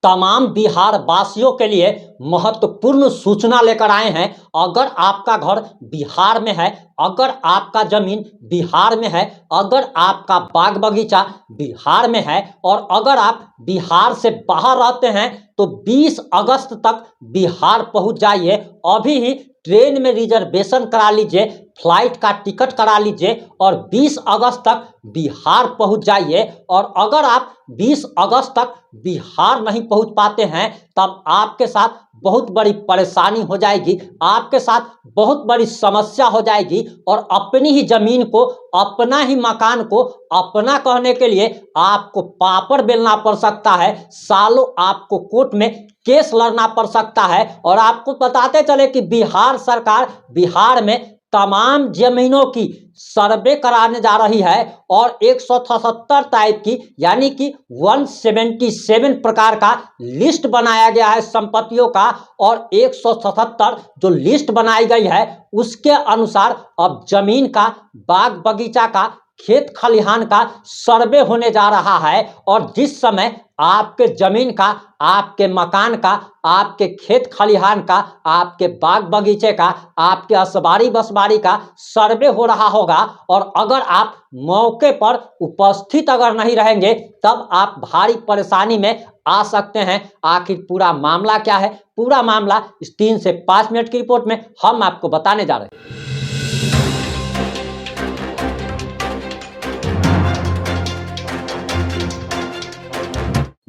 तमाम बिहार वासियों के लिए महत्वपूर्ण सूचना लेकर आए हैं। अगर आपका घर बिहार में है, अगर आपका जमीन बिहार में है, अगर आपका बाग बगीचा बिहार में है और अगर आप बिहार से बाहर रहते हैं तो 20 अगस्त तक बिहार पहुंच जाइए। अभी ही ट्रेन में रिजर्वेशन करा लीजिए, फ्लाइट का टिकट करा लीजिए और 20 अगस्त तक बिहार पहुंच जाइए। और अगर आप 20 अगस्त तक बिहार नहीं पहुंच पाते हैं तब आपके साथ बहुत बड़ी परेशानी हो जाएगी, आपके साथ बहुत बड़ी समस्या हो जाएगी और अपनी ही जमीन को, अपना ही मकान को अपना कहने के लिए आपको पापड़ बेलना पड़ सकता है, सालों आपको कोर्ट में केस लड़ना पड़ सकता है। और आपको बताते चले कि बिहार सरकार बिहार में तमाम जमीनों की सर्वे कराने जा रही है और 177 टाइप की यानी कि 177 प्रकार का लिस्ट बनाया गया है संपत्तियों का। और 177 जो लिस्ट बनाई गई है उसके अनुसार अब जमीन का, बाग बगीचा का, खेत खलिहान का सर्वे होने जा रहा है। और जिस समय आपके जमीन का, आपके मकान का, आपके खेत खलिहान का, आपके बाग बगीचे का, आपके असबारी बसबारी का सर्वे हो रहा होगा और अगर आप मौके पर उपस्थित अगर नहीं रहेंगे तब आप भारी परेशानी में आ सकते हैं। आखिर पूरा मामला क्या है, पूरा मामला इस 3 से 5 मिनट की रिपोर्ट में हम आपको बताने जा रहे हैं।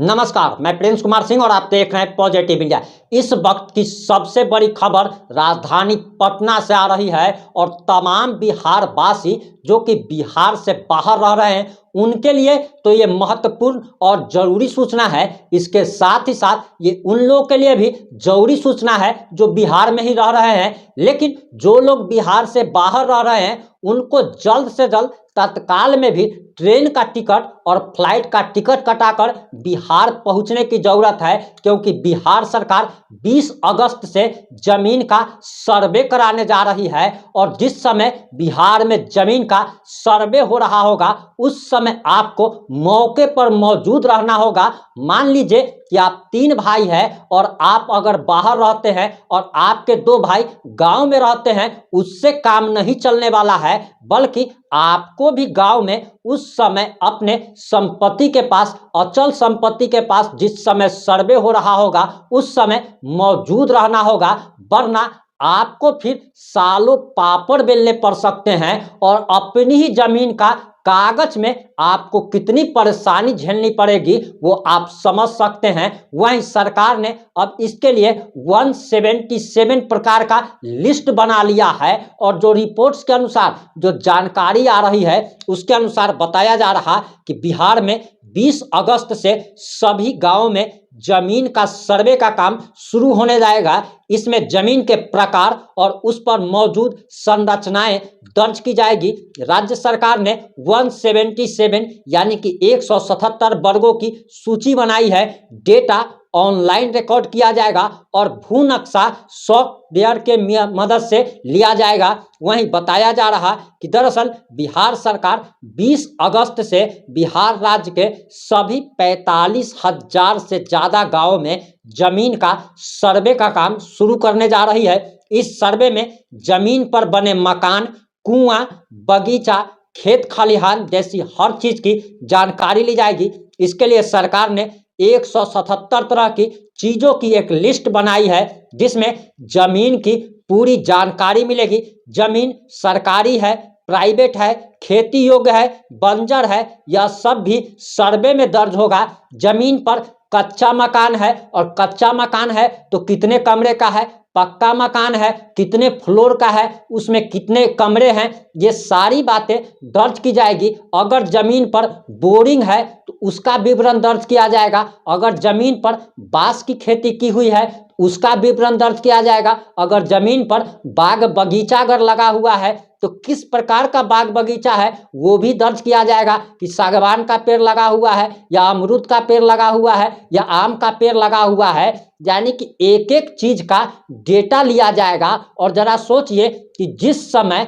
नमस्कार, मैं प्रिंस कुमार सिंह और आप देख रहे हैं पॉजिटिव इंडिया। इस वक्त की सबसे बड़ी खबर राजधानी पटना से आ रही है और तमाम बिहार वासी जो कि बिहार से बाहर रह रहे हैं उनके लिए तो ये महत्वपूर्ण और जरूरी सूचना है। इसके साथ ही साथ ये उन लोगों के लिए भी जरूरी सूचना है जो बिहार में ही रह रहे हैं, लेकिन जो लोग बिहार से बाहर रह रहे हैं उनको जल्द से जल्द तत्काल में भी ट्रेन का टिकट और फ्लाइट का टिकट कटाकर बिहार पहुंचने की जरूरत है, क्योंकि बिहार सरकार 20 अगस्त से जमीन का सर्वे कराने जा रही है। और जिस समय बिहार में जमीन का सर्वे हो रहा होगा उस समय आपको मौके पर मौजूद रहना होगा। मान लीजिए कि आप 3 भाई हैं और आप अगर बाहर रहते हैं और आपके 2 भाई गांव में रहते हैं, उससे काम नहीं चलने वाला है, बल्कि आपको भी गांव में उस समय अपने संपत्ति के पास, अचल संपत्ति के पास जिस समय सर्वे हो रहा होगा उस समय मौजूद रहना होगा, वरना आपको फिर सालों पापड़ बेलने पड़ सकते हैं और अपनी ही जमीन का कागज में आपको कितनी परेशानी झेलनी पड़ेगी वो आप समझ सकते हैं। वहीं सरकार ने अब इसके लिए 177 प्रकार का लिस्ट बना लिया है और जो रिपोर्ट्स के अनुसार, जो जानकारी आ रही है उसके अनुसार बताया जा रहा कि बिहार में 20 अगस्त से सभी गांवों में जमीन का सर्वे का काम शुरू होने जाएगा। इसमें जमीन के प्रकार और उस पर मौजूद संरचनाएं दर्ज की जाएगी। राज्य सरकार ने 177 यानी कि 177 वर्गों की सूची बनाई है। डेटा ऑनलाइन रिकॉर्ड किया जाएगा और भू नक्शा सॉफ्टवेयर के मदद से लिया जाएगा। वहीं बताया जा रहा कि दरअसल बिहार सरकार 20 अगस्त से बिहार राज्य के सभी 45,000 से ज़्यादा गांवों में जमीन का सर्वे का काम शुरू करने जा रही है। इस सर्वे में जमीन पर बने मकान, कुआं, बगीचा, खेत खलिहान जैसी हर चीज की जानकारी ली जाएगी। इसके लिए सरकार ने 177 तरह की चीजों की एक लिस्ट बनाई है जिसमें जमीन की पूरी जानकारी मिलेगी। जमीन सरकारी है, प्राइवेट है, खेती योग्य है, बंजर है, यह सब भी सर्वे में दर्ज होगा। जमीन पर कच्चा मकान है और कच्चा मकान है तो कितने कमरे का है, पक्का मकान है कितने फ्लोर का है, उसमें कितने कमरे हैं, ये सारी बातें दर्ज की जाएगी। अगर जमीन पर बोरिंग है तो उसका विवरण दर्ज किया जाएगा। अगर जमीन पर बांस की खेती की हुई है उसका विवरण दर्ज किया जाएगा। अगर जमीन पर बाग बगीचा अगर लगा हुआ है तो किस प्रकार का बाग बगीचा है वो भी दर्ज किया जाएगा कि सागवान का पेड़ लगा हुआ है या अमरूद का पेड़ लगा हुआ है या आम का पेड़ लगा हुआ है। यानी कि एक एक चीज का डेटा लिया जाएगा। और जरा सोचिए कि जिस समय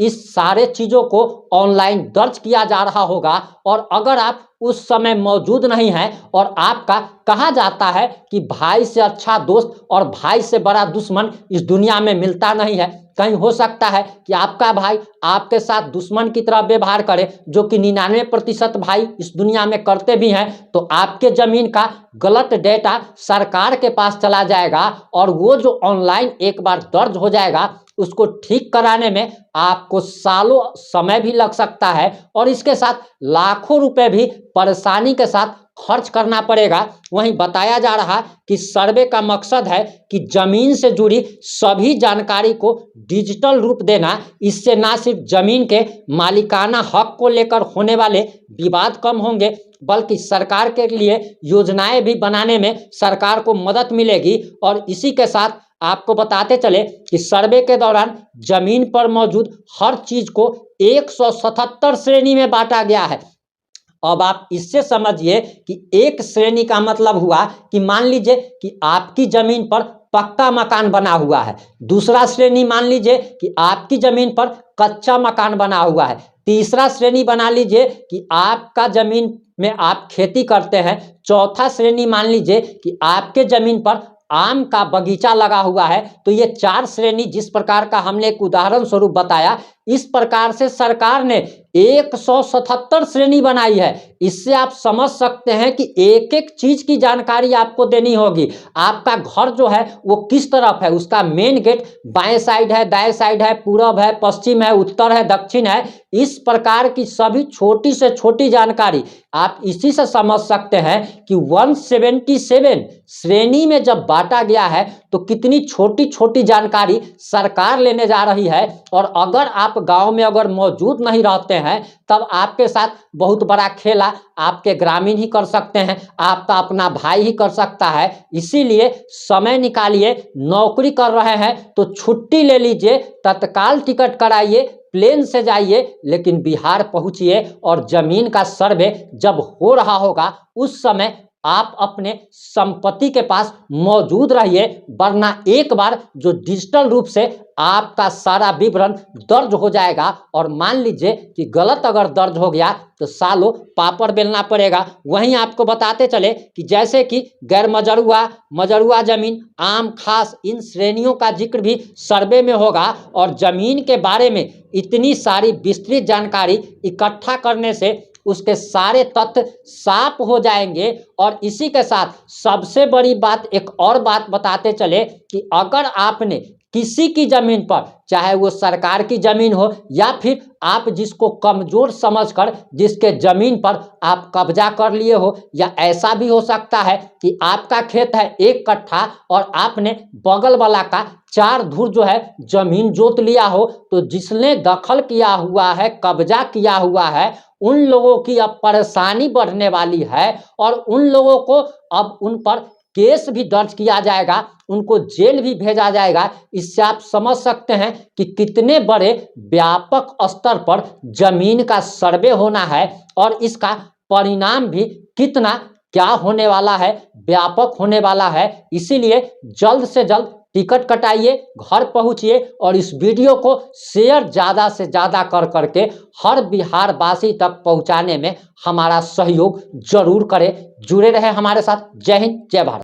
इस सारे चीज़ों को ऑनलाइन दर्ज किया जा रहा होगा। और अगर आप उस समय मौजूद नहीं हैं और आपका, कहा जाता है कि भाई से अच्छा दोस्त और भाई से बड़ा दुश्मन इस दुनिया में मिलता नहीं है। कहीं हो सकता है कि आपका भाई आपके साथ दुश्मन की तरह व्यवहार करे, जो कि 99% भाई इस दुनिया में करते भी हैं। तो आपके जमीन का गलत डेटा सरकार के पास चला जाएगा और वो जो ऑनलाइन एक बार दर्ज हो जाएगा, उसको ठीक कराने में आपको सालों समय भी लग सकता है और इसके साथ लाखों रुपए भी परेशानी के साथ खर्च करना पड़ेगा। वहीं बताया जा रहा कि सर्वे का मकसद है कि जमीन से जुड़ी सभी जानकारी को डिजिटल रूप देना। इससे ना सिर्फ जमीन के मालिकाना हक को लेकर होने वाले विवाद कम होंगे, बल्कि सरकार के लिए योजनाएं भी बनाने में सरकार को मदद मिलेगी। और इसी के साथ आपको बताते चले कि सर्वे के दौरान जमीन पर मौजूद हर चीज को 177 श्रेणी में बांटा गया है। अब आप इससे समझिए कि एक श्रेणी का मतलब हुआ कि मान लीजिए कि आपकी जमीन पर पक्का मकान बना हुआ है। दूसरा श्रेणी मान लीजिए कि आपकी जमीन पर कच्चा मकान बना हुआ है। तीसरा श्रेणी बना लीजिए कि आपका जमीन में आप खेती करते हैं। चौथा श्रेणी मान लीजिए कि आपके जमीन पर आम का बगीचा लगा हुआ है। तो ये 4 श्रेणी जिस प्रकार का हमने एक उदाहरण स्वरूप बताया, इस प्रकार से सरकार ने 177 श्रेणी बनाई है। इससे आप समझ सकते हैं कि एक एक चीज की जानकारी आपको देनी होगी। आपका घर जो है वो किस तरफ है, उसका मेन गेट बाएं साइड है, दाएं साइड है, पूरब है, पश्चिम है, उत्तर है, दक्षिण है। इस प्रकार की सभी छोटी से छोटी जानकारी आप इसी से समझ सकते हैं कि 177 श्रेणी में जब बांटा गया है तो कितनी छोटी छोटी जानकारी सरकार लेने जा रही है। और अगर आप गांव में अगर मौजूद नहीं रहते हैं, तब आपके साथ बहुत बड़ा खेला आपके ग्रामीण ही कर सकते हैं, आपका अपना भाई ही कर सकता है। इसीलिए समय निकालिए, नौकरी कर रहे हैं तो छुट्टी ले लीजिए, तत्काल टिकट कराइए, प्लेन से जाइए, लेकिन बिहार पहुंचिए और जमीन का सर्वे जब हो रहा होगा उस समय आप अपने संपत्ति के पास मौजूद रहिए। वरना एक बार जो डिजिटल रूप से आपका सारा विवरण दर्ज हो जाएगा और मान लीजिए कि गलत अगर दर्ज हो गया तो सालों पापड़ बेलना पड़ेगा। वहीं आपको बताते चले कि जैसे कि गैर मजरूआ, मजरूआ जमीन, आम, खास, इन श्रेणियों का जिक्र भी सर्वे में होगा। और जमीन के बारे में इतनी सारी विस्तृत जानकारी इकट्ठा करने से उसके सारे तथ्य साफ हो जाएंगे। और इसी के साथ सबसे बड़ी बात, एक और बात बताते चले कि अगर आपने किसी की जमीन पर, चाहे वो सरकार की जमीन हो या फिर आप जिसको कमजोर समझकर जिसके जमीन पर आप कब्जा कर लिए हो, या ऐसा भी हो सकता है कि आपका खेत है 1 कट्ठा और आपने बगल वाला का 4 धुर जो है जमीन जोत लिया हो, तो जिसने दखल किया हुआ है, कब्जा किया हुआ है, उन लोगों की अब परेशानी बढ़ने वाली है। और उन लोगों को अब उन पर केस भी दर्ज किया जाएगा, उनको जेल भी भेजा जाएगा। इससे आप समझ सकते हैं कि कितने बड़े व्यापक स्तर पर जमीन का सर्वे होना है और इसका परिणाम भी कितना क्या होने वाला है, व्यापक होने वाला है। इसीलिए जल्द से जल्द टिकट कटाइए, घर पहुंचिए और इस वीडियो को शेयर ज़्यादा से ज़्यादा कर करके हर बिहार वासी तक पहुंचाने में हमारा सहयोग जरूर करें। जुड़े रहे हमारे साथ। जय हिंद, जय भारत।